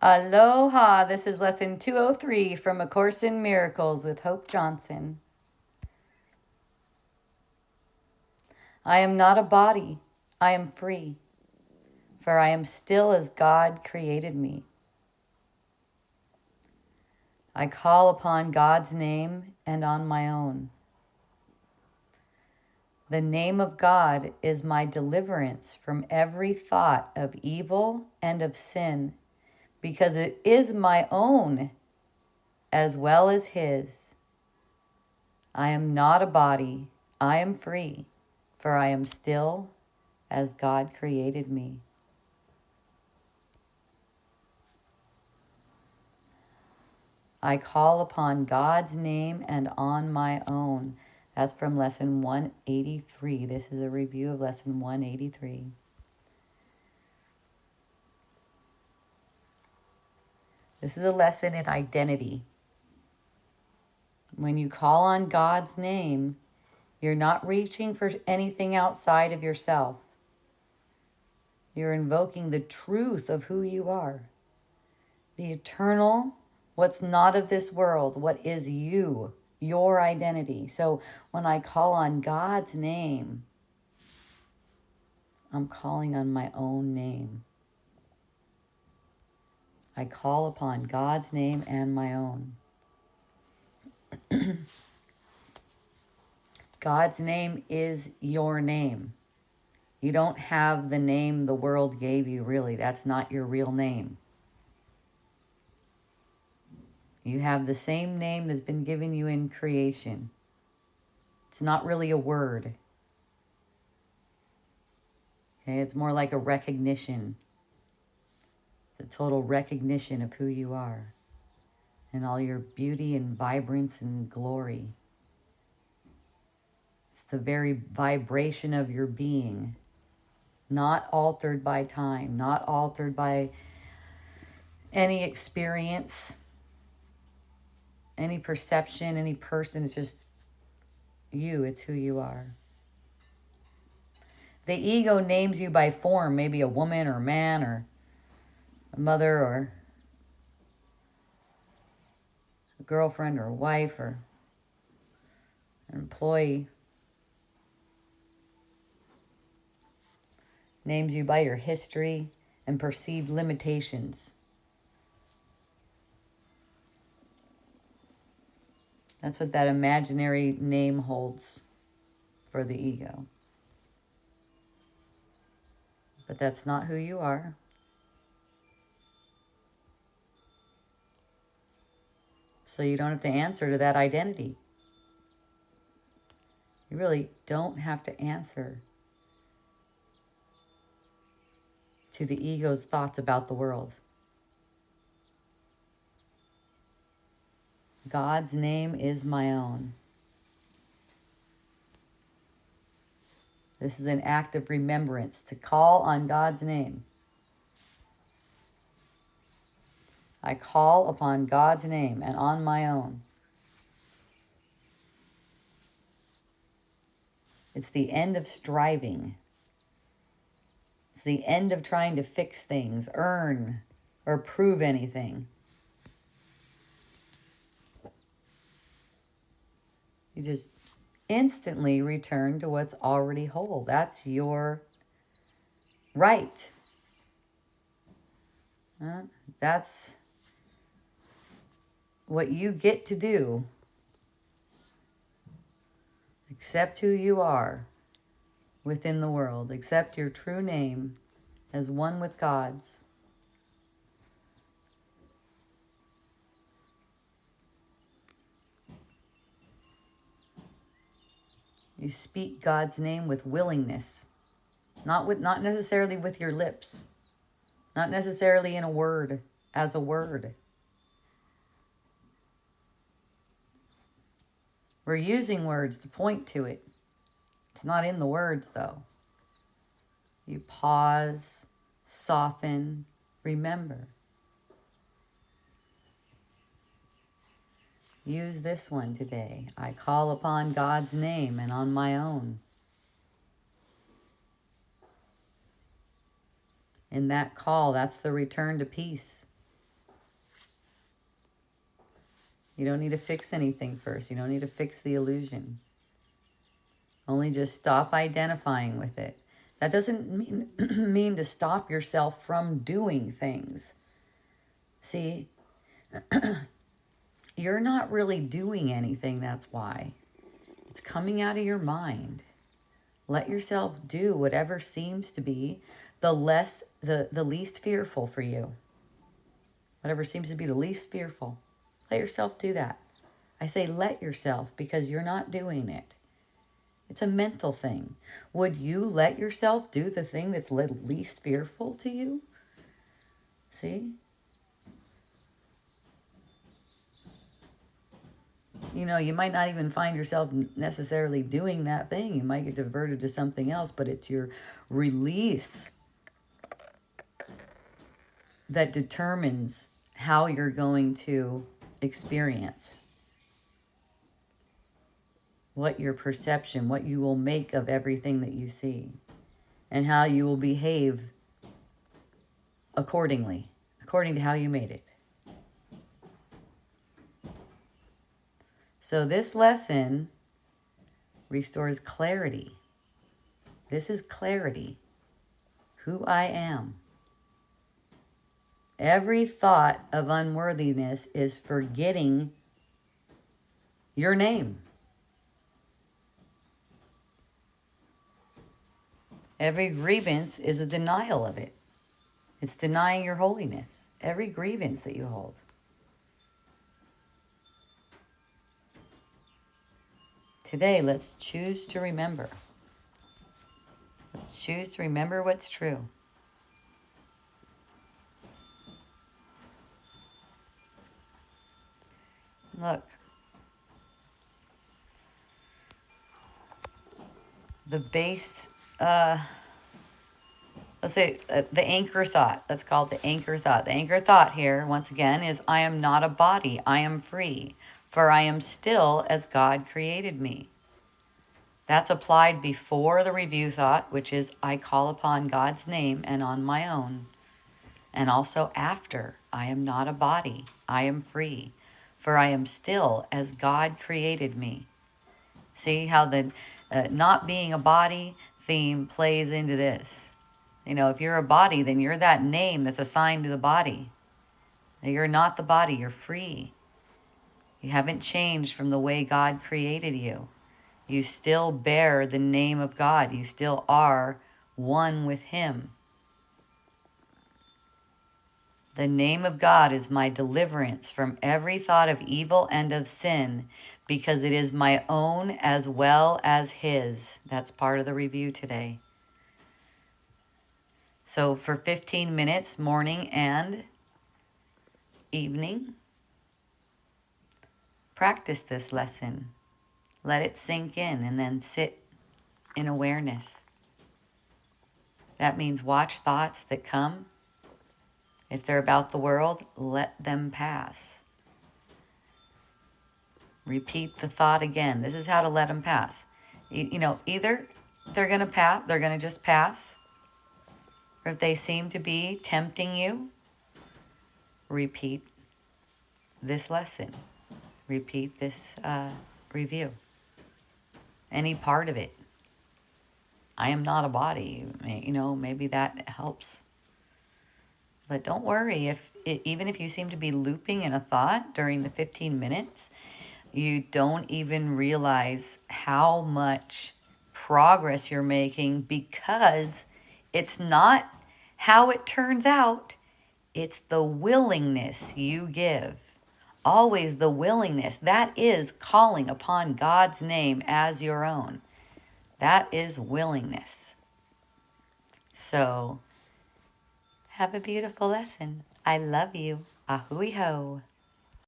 Aloha, this is lesson 203 from A Course in Miracles with Hope Johnson. I am not a body, I am free, for I am still as God created me. I call upon God's name and on my own. The name of God is my deliverance from every thought of evil and of sin, because it is my own as well as His. I am not a body, I am free, for I am still as God created me. I call upon God's name and on my own. That's from lesson 183. This is a review of lesson 183. This is a lesson in identity. When you call on God's name, you're not reaching for anything outside of yourself. You're invoking the truth of who you are. The eternal, what's not of this world, what is you, your identity. So when I call on God's name, I'm calling on my own name. I call upon God's name and my own. God's name is your name. You don't have the name the world gave you, really. That's not your real name. You have the same name that's been given you in creation. It's not really a word. Okay, it's more like a recognition. The total recognition of who you are and all your beauty and vibrance and glory. It's the very vibration of your being, not altered by time, not altered by any experience, any perception, any person. It's just you. It's who you are. The ego names you by form, maybe a woman or a man or a mother or a girlfriend or a wife or an employee. Names you by your history and perceived limitations. That's what that imaginary name holds for the ego. But that's not who you are. So you don't have to answer to that identity. You really don't have to answer to the ego's thoughts about the world. God's name is my own. This is an act of remembrance, to call on God's name. I call upon God's name and on my own. It's the end of striving. It's the end of trying to fix things, earn, or prove anything. You just instantly return to what's already whole. That's your right. That's what you get to do. Accept who you are within the world. Accept your true name as one with God's. You speak God's name with willingness, not necessarily with your lips, not necessarily in a word, as a word. We're using words to point to it. It's not in the words, though. You pause, soften, remember. Use this one today. I call upon God's name and on my own. In that call, that's the return to peace. You don't need to fix anything first. You don't need to fix the illusion. Only just stop identifying with it. That doesn't mean, mean to stop yourself from doing things. See, you're not really doing anything, that's why. It's coming out of your mind. Let yourself do whatever seems to be the least fearful for you. Whatever seems to be the least fearful. Let yourself do that. I say let yourself because you're not doing it. It's a mental thing. Would you let yourself do the thing that's least fearful to you? See? You know, you might not even find yourself necessarily doing that thing. You might get diverted to something else, but it's your release that determines how you're going to experience. What your perception, what you will make of everything that you see, and how you will behave accordingly, according to how you made it. So this lesson restores clarity. This is clarity. Who I am. Every thought of unworthiness is forgetting your name. Every grievance is a denial of it. It's denying your holiness. Every grievance that you hold. Today, let's choose to remember. Let's choose to remember what's true. Look. The base, let's say the anchor thought. Let's call it the anchor thought. The anchor thought here, once again, is I am not a body. I am free, for I am still as God created me. That's applied before the review thought, which is I call upon God's name and on my own. And also after, I am not a body. I am free, for I am still as God created me. See how the not being a body theme plays into this. You know, if you're a body, then you're that name that's assigned to the body. You're not the body. You're free. You haven't changed from the way God created you. You still bear the name of God. You still are one with Him. The name of God is my deliverance from every thought of evil and of sin, because it is my own as well as His. That's part of the review today. So for 15 minutes, morning and evening, practice this lesson. Let it sink in and then sit in awareness. That means watch thoughts that come. If they're about the world, let them pass. Repeat the thought again. This is how to let them pass. You know, either they're going to pass, they're going to just pass. Or if they seem to be tempting you, repeat this lesson. Repeat this review. Any part of it. I am not a body. You know, maybe that helps. But don't worry, even if you seem to be looping in a thought during the 15 minutes, you don't even realize how much progress you're making, because it's not how it turns out, it's the willingness you give. Always the willingness. That is calling upon God's name as your own. That is willingness. So, have a beautiful lesson. I love you. Ahui ho.